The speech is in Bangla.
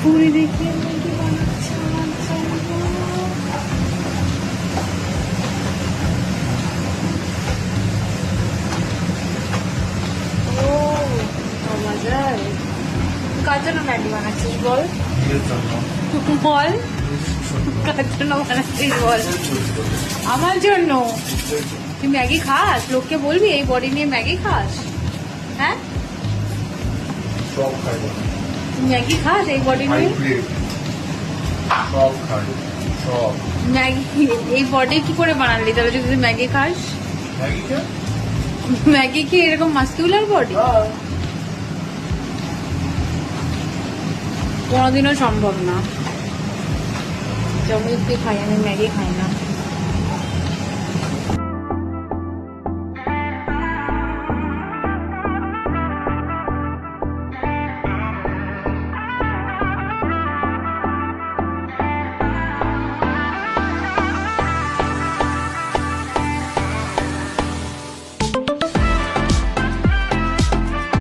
পুরি দেখিয়ে ম্যাগি বানাচ্ছে আমার জন্য। ও মজার। কার জন্য ম্যাগি বানাচ্ছিস বল? বল কার জন্য বানাচ্ছিস বল? আমার জন্য। তুই ম্যাগি খাস? লোককে বলবি এই বডি নিয়ে ম্যাগি খাস? হ্যাঁ তুই ম্যাগি খাস এই বডি নিয়ে? ম্যাগি এই বডি কি করে বানালি তাহলে যদি তুই ম্যাগি খাস? ম্যাগি কি এরকম মাস্কুলার বডি? কোনোদিনও সম্ভব না। জমি খাই, আমি ম্যাগি খাই না।